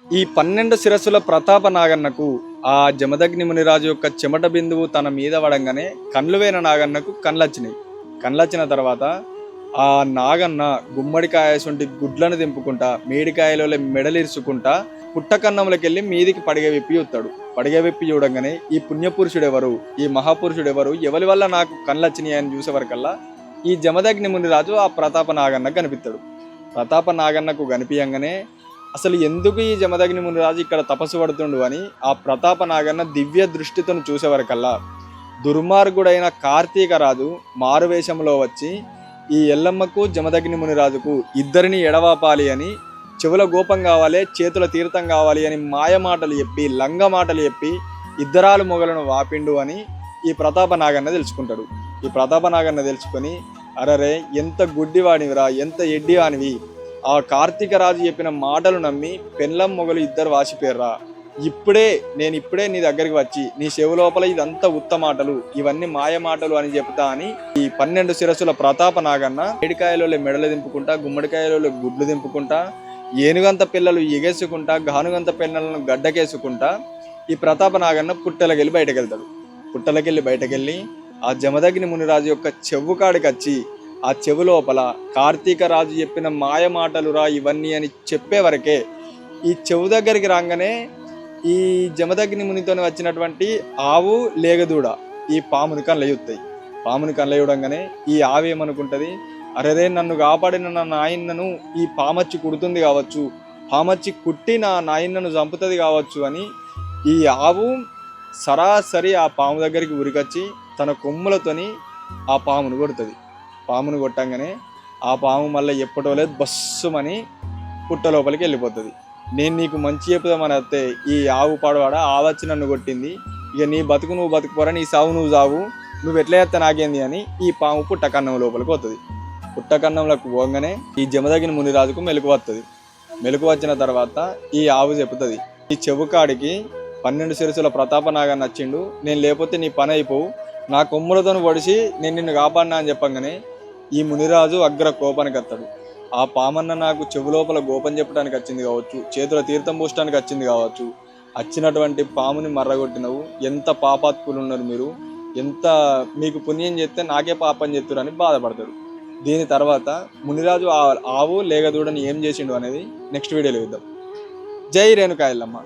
ఈ 12 శిరస్సుల ప్రతాప నాగన్నకు ఆ జమదగ్ని మునిరాజు యొక్క చెమట బిందువు తన మీద పడంగానే కండ్లువైన నాగన్నకు కండ్లొచ్చినాయి. కండ్లొచ్చిన తర్వాత ఆ నాగన్న గుమ్మడికాయ సొంటి గుడ్లను దింపుకుంటా మేడికాయలో మెడలిరుచుకుంటా పుట్టకన్నంలోకెళ్ళి మీదికి పడిగ విప్పి చూస్తాడు. పడిగ విప్పి చూడంగానే ఈ పుణ్యపురుషుడెవరు, ఈ మహాపురుషుడెవరు, ఎవరి వల్ల నాకు కండ్లొచ్చినాయి అని చూసేవరకల్లా ఈ జమదగ్ని మునిరాజు ఆ ప్రతాప నాగన్నకు కనిపిస్తాడు. ప్రతాప నాగన్నకు కనిపించగానే అసలు ఎందుకు ఈ జమదగ్ని మునిరాజు ఇక్కడ తపస్సు పడుతుండు అని ఆ ప్రతాప నాగన్న దివ్య దృష్టితో చూసేవరకల్లా దుర్మార్గుడైన కార్తీక రాజు మారువేషంలో వచ్చి ఈ ఎల్లమ్మకు జమదగ్ని మునిరాజుకు ఇద్దరిని ఎడవాపాలి అని చెవుల గోపం కావాలి, చేతుల తీర్థం కావాలి అని మాయ మాటలు చెప్పి లంగ మాటలు చెప్పి ఇద్దరాలు మొగలను వాపిండు అని ఈ ప్రతాప నాగన్న తెలుసుకుంటాడు. ఈ ప్రతాప నాగన్న తెలుసుకొని అరరే ఎంత గుడ్డివానివిరా, ఎంత ఎడ్డివానివి, ఆ కార్తీక రాజు చెప్పిన మాటలు నమ్మి పెళ్ళం మొగలు ఇద్దరు వాసిపోయారా, నేను ఇప్పుడే నీ దగ్గరికి వచ్చి నీ చెవు లోపల ఇదంతా ఉత్త మాటలు, ఇవన్నీ మాయ మాటలు అని చెప్తా అని ఈ 12 శిరస్సుల ప్రతాప నాగన్న ఏడికాయలో మెడలు దింపుకుంటా గుమ్మడికాయలో గుడ్లు దింపుకుంటా ఏనుగంత పిల్లలు ఎగేసుకుంటా గానుగంత పిల్లలను గడ్డకేసుకుంటా ఈ ప్రతాప నాగన్న పుట్టలకెళ్ళి బయటకెళ్తాడు. పుట్టలకెళ్ళి బయటకెళ్ళి ఆ జమదగ్ని మునిరాజు యొక్క చెవు కాడికి వచ్చి ఆ చెవు లోపల కార్తీక రాజు చెప్పిన మాయ మాటలురా ఇవన్నీ అని చెప్పే వరకే ఈ చెవు దగ్గరికి రాగానే ఈ జమదగ్ని మునితో వచ్చినటువంటి ఆవు లేగదూడ ఈ పాముని కళ్ళయుత్తాయి. పాముని కళ్ళయుడంగానే ఈ ఆవు ఏమనుకుంటుంది, అరేరే నన్ను కాపాడిన నా నాయన్నను ఈ పామచ్చి కుడుతుంది కావచ్చు, పామచ్చి కుట్టి నా నాయన్నను చంపుతుంది కావచ్చు అని ఈ ఆవు సరాసరి ఆ పాము దగ్గరికి ఉరికొచ్చి తన కొమ్ములతోని ఆ పామును కొడుతుంది. పామును కొట్టంగానే ఆ పాము మళ్ళీ ఎప్పటోలేదు బస్సుమని పుట్ట లోపలికి వెళ్ళిపోతుంది. నేను నీకు మంచి చెప్పుదామని వస్తే ఈ ఆవు పడవాడ ఆవచ్చి నన్ను కొట్టింది, ఇక నీ బతుకు నువ్వు బతుకుపోరా, నీ సావు నువ్వు సావు, నువ్వు ఎట్లా చేస్తా నాకేంది అని ఈ పాము పుట్టకన్నం లోపలికి పోతుంది. పుట్టకన్నంలోకి పోగానే ఈ జమదగ్ని మునిరాజుకు మెలకు వస్తుంది. మెలకు వచ్చిన తర్వాత ఈ ఆవు చెప్తుంది, ఈ చెవుకాడికి 12 శిరస్సుల ప్రతాప నాగన్న నచ్చిండు, నేను లేకపోతే నీ పని అయిపోవు, నా కొమ్ములతో పొడిచి నేను నిన్ను కాపాడినా అని చెప్పంగానే ఈ మునిరాజు అగ్ర కోపానికి వస్తాడు. ఆ పామన్న నాకు చెవు లోపల గోపం చెప్పడానికి వచ్చింది కావచ్చు, చేతుల తీర్థం పోసడానికి వచ్చింది కావచ్చు, వచ్చినటువంటి పాముని మర్రగొట్టినవు, ఎంత పాపాత్ములు ఉన్నారు మీరు, ఎంత మీకు పుణ్యం చేస్తే నాకే పాపం చేస్తురు అని బాధపడతాడు. దీని తర్వాత మునిరాజు ఆవు లేగదూడని ఏం చేసిండు అనేది నెక్స్ట్ వీడియోలో చూద్దాం. జై రేణుకా ఎల్లమ్మ.